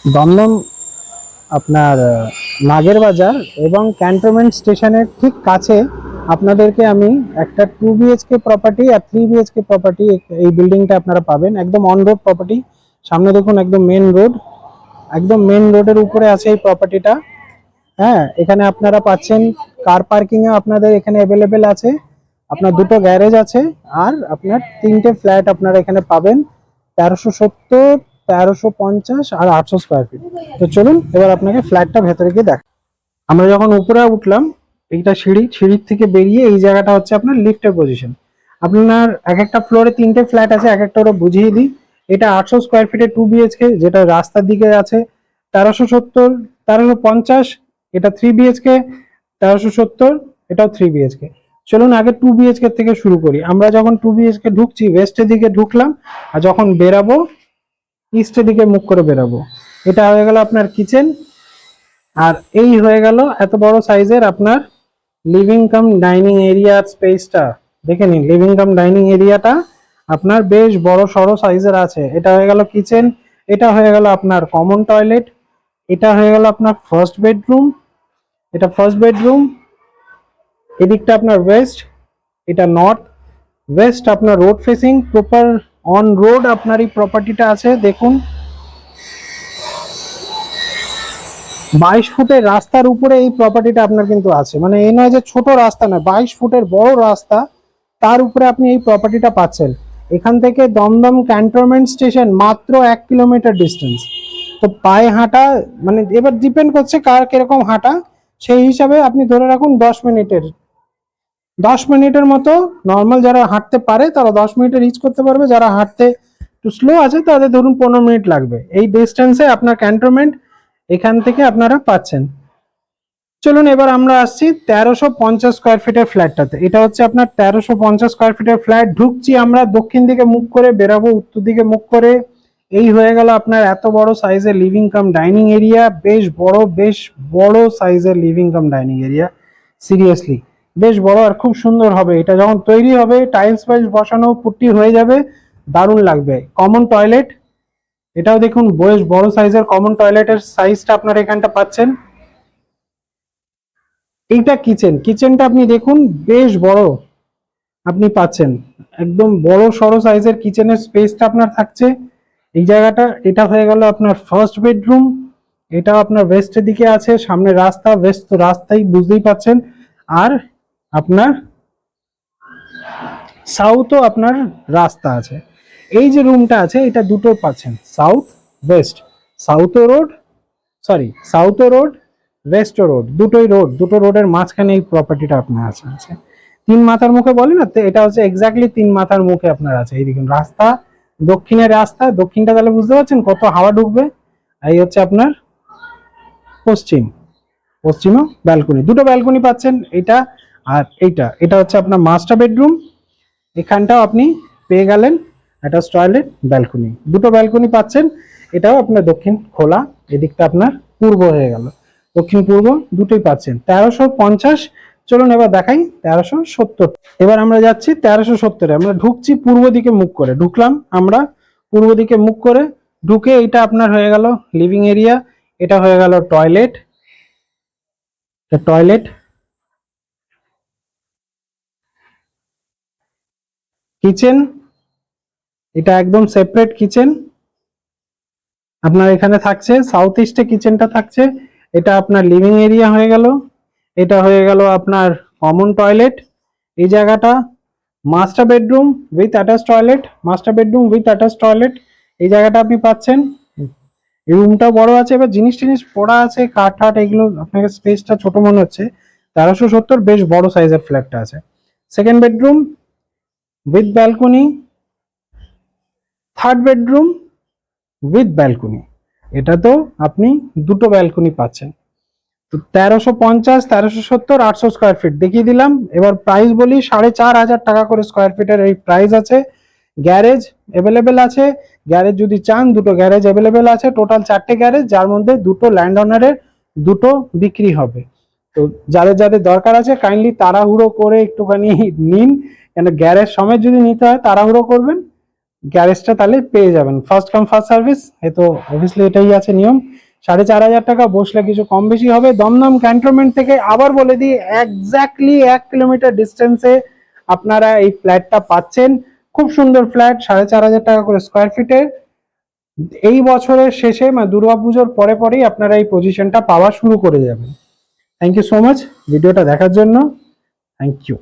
দমদম আপনার নাগের বাজার এবং ক্যান্টনমেন্ট স্টেশনের ঠিক কাছে আপনাদেরকে আমি একটা 2 BHK প্রপার্টি আর 3 BHK প্রপার্টি এই বিল্ডিংটা আপনারা পাবেন একদম অন রোড প্রপার্টি। সামনে দেখুন একদম মেন রোড, একদম মেন রোডের উপরে আছে এই প্রপার্টিটা। হ্যাঁ, এখানে আপনারা পাচ্ছেন কার পার্কিং এ আপনাদের এখানে অ্যাভেলেবেল আছে, আপনার দুটো গ্যারেজ আছে, আর আপনার তিনটে ফ্ল্যাট আপনারা এখানে পাবেন 1370, 1350 আর 800 স্কোয়ার ফিট। তো চলুন এবার আপনাকে ফ্ল্যাটটা ভেতরে গিয়ে দেখ। আমরা যখন উপরে উঠলাম, এইটা সিঁড়ির থেকে বেরিয়ে এই জায়গাটা হচ্ছে আপনার লিফটের পজিশন। আপনার এক একটা ফ্লোরে তিনটে ফ্ল্যাট আছে, এক একটা ওরা বুঝিয়ে দিই। এটা 800 স্কোয়ার ফিটের 2 BHK, যেটা রাস্তার দিকে আছে 1370, 1350। এটা 3 BHK, 1370, এটাও 3 BHK। চলুন আগে 2 BHK থেকে শুরু করি। আমরা যখন 2 BHK ঢুকছি ওয়েস্টের দিকে ঢুকলাম, আর যখন বেরাবো ইস্টের দিকে মুখ করে বেরাবো। এটা হয়ে গেল আপনার কিচেন, আর এই হয়ে গেল এত বড় সাইজের আপনার লিভিং কাম ডাইনিং এরিয়ার স্পেসটা। দেখে নিন, লিভিং কাম ডাইনিং এরিয়াটা আপনার বেশ বড় সড়ো সাইজের আছে। এটা হয়ে গেল কিচেন, এটা হয়ে গেল আপনার কমন টয়লেট, এটা হয়ে গেল আপনার ফার্স্ট বেডরুম, এটা ফার্স্ট বেডরুম। এদিকটা আপনার ওয়েস্ট, এটা নর্থ। ওয়েস্ট আপনার road facing, proper on road আপনার এই প্রপার্টিটা আছে। দেখুন 22 ফুটের রাস্তার উপরে এই প্রপার্টিটা আপনার কিন্তু আছে, মানে এই নয় যে ছোট রাস্তা নয়, 22 ফুটের বড় রাস্তা, তার উপরে আপনি এই প্রপার্টিটা পাচ্ছেন। এখান থেকে দমদম ক্যান্টনমেন্ট স্টেশন মাত্র 1 কিলোমিটার ডিস্টেন্স। তো পায়ে হাঁটা, মানে এবার ডিপেন্ড করছে কার কিরকম হাঁটা, সেই হিসাবে আপনি ধরে রাখুন 10 মিনিটের মতো। নর্মাল যারা হাঁটতে পারে তারা 10 মিনিটে রিচ করতে পারবে, যারা হাঁটতে একটু স্লো আছে তাদের ধরুন 15 মিনিট লাগবে। এই ডিস্টেন্সে আপনার ক্যান্টনমেন্ট এখান থেকে আপনারা পাচ্ছেন। চলুন এবার আমরা আসছি 1350 স্কোয়ার ফিটের ফ্ল্যাটটাতে। এটা হচ্ছে আপনার 1350 স্কোয়ার ফিটের ফ্ল্যাট। ঢুকছি আমরা দক্ষিণ দিকে মুখ করে, বেরাবো উত্তর দিকে মুখ করে। এই হয়ে গেল আপনার এত বড় সাইজের লিভিং কাম ডাইনিং এরিয়া, বেশ বড় সাইজের living cum dining area. Seriously বেশ বড় আর খুব সুন্দর হবে। এটা যখন তৈরি হবে, টাইলস ফাইলস বসানো, পুট্টি হয়ে যাবে, দারুণ লাগবে। কমন টয়লেট, এটাও দেখুন বেশ বড় সাইজের কমন টয়লেটের সাইজটা আপনার এখানটা পাচ্ছেন। এইটা কিচেন, কিচেনটা আপনি দেখুন বেশ বড় আপনি পাচ্ছেন, একদম বড় সড়ো সাইজের কিচেনের স্পেসটা আপনার থাকছে এই জায়গাটা। এটা হয়ে গেল আপনার ফার্স্ট বেডরুম, এটাও আপনার ওয়েস্টের দিকে আছে, সামনে রাস্তা, ওয়েস্ট তো রাস্তাই বুঝতেই পাচ্ছেন। আর আপনার সাউথও আপনার রাস্তা আছে। এই যে রুমটা আছে এটা দুটো পাচ্ছেন, সাউথ ওয়েস্ট, সাউথও রোড, সরি সাউথও রোড, ওয়েস্টও রোড, দুটোই রোড, দুটো রোডের মাঝখানে এই প্রপার্টিটা আপনার আছে। 3 মাথার মুখে বলে না, তো এটা হচ্ছে এক্স্যাক্টলি 3 মাথার মুখে আপনার আছে। এই দেখুন রাস্তা, দক্ষিণের রাস্তা, দক্ষিণটা তাহলে বুঝতে পারছেন কত হাওয়া ঢুকবে। এই হচ্ছে আপনার পশ্চিম, পশ্চিমও ব্যালকনি, দুটো ব্যালকনি পাচ্ছেন এটা আর এইটা। এটা হচ্ছে আপনার মাস্টার বেডরুম, এখানটাও আপনি পেয়ে গেলেন একটা টয়লেট, ব্যালকনি, দুটো ব্যালকনি পাচ্ছেন। এটাও আপনার দক্ষিণ খোলা, এদিকটা আপনার পূর্ব হয়ে গেল, দক্ষিণ পূর্ব দুটোই পাচ্ছেন 1350। চলুন এবার দেখাই 1370। এবার আমরা যাচ্ছি 1370-এ। আমরা ঢুকছি পূর্ব দিকে মুখ করে, ঢুকলাম আমরা পূর্ব দিকে মুখ করে। ঢুকে এটা আপনার হয়ে গেল লিভিং এরিয়া, এটা হয়ে গেল টয়লেট, টয়লেট কিচেন, এটা একদম সেপারেট কিচেন আপনার এখানে থাকছে। সাউথ ইস্টে কিচেনটা থাকছে, এটা আপনার লিভিং এরিয়া হয়ে গেল, এটা হয়ে গেল আপনার কমন টয়লেট। এই জায়গাটা master bedroom with attach toilet, master bedroom with attach toilet, এই জায়গাটা আপনি পাচ্ছেন। এই রুমটা বড় আছে, এবার জিনিস টিনিস পড়া আছে, কাঠ ঠাট, এগুলো আপনাকে স্পেসটা ছোট মনে হচ্ছে। 1370 বেশ বড় সাইজের ফ্ল্যাটটা আছে। Second bedroom with balcony, third bedroom with balcony, এটা তো আপনি দুটো ব্যালকনি পাচ্ছেন। তো 1350, 1370, 800 স্কোয়ার ফিট দেখিয়ে দিলাম। এবার প্রাইস বলি, 4500 টাকা করে স্কোয়ার ফিটের এই প্রাইস আছে। গ্যারেজ অ্যাভেলেবেল আছে, গ্যারেজ যদি চান দুটো গ্যারেজ অ্যাভেলেবেল আছে, টোটাল 4টে গ্যারেজ, যার মধ্যে দুটো ল্যান্ড ওনারের, দুটো বিক্রি হবে। তো যাদের যাদের দরকার আছে কাইন্ডলি তাড়াহুড়ো করে একটুখানি নিন, কেন গ্যারেজ সমেত যদি নিতে হয় তাড়াহুড়ো করবেন, গ্যারেজটা তাহলে পেয়ে যাবেন। ফার্স্ট কাম ফার্স্ট সার্ভিস, এ তো অবভিয়াসলি এটাই আছে নিয়ম। 4,500 টাকা বসলে কিছু কম বেশি হবে। দমদম ক্যান্টনমেন্ট থেকে আবার বলে দিই, এক্স্যাক্টলি 1 কিলোমিটার ডিস্টেন্সে আপনারা এই ফ্ল্যাটটা পাচ্ছেন। খুব সুন্দর ফ্ল্যাট, 4,500 টাকা করে স্কোয়ার ফিটের। এই বছরের শেষে মানে দুর্গাপুজোর পরে পরেই আপনারা এই পজিশনটা পাওয়া শুরু করে যাবেন। থ্যাংক ইউ সো মাচ ভিডিওটা দেখার জন্য। Thank you.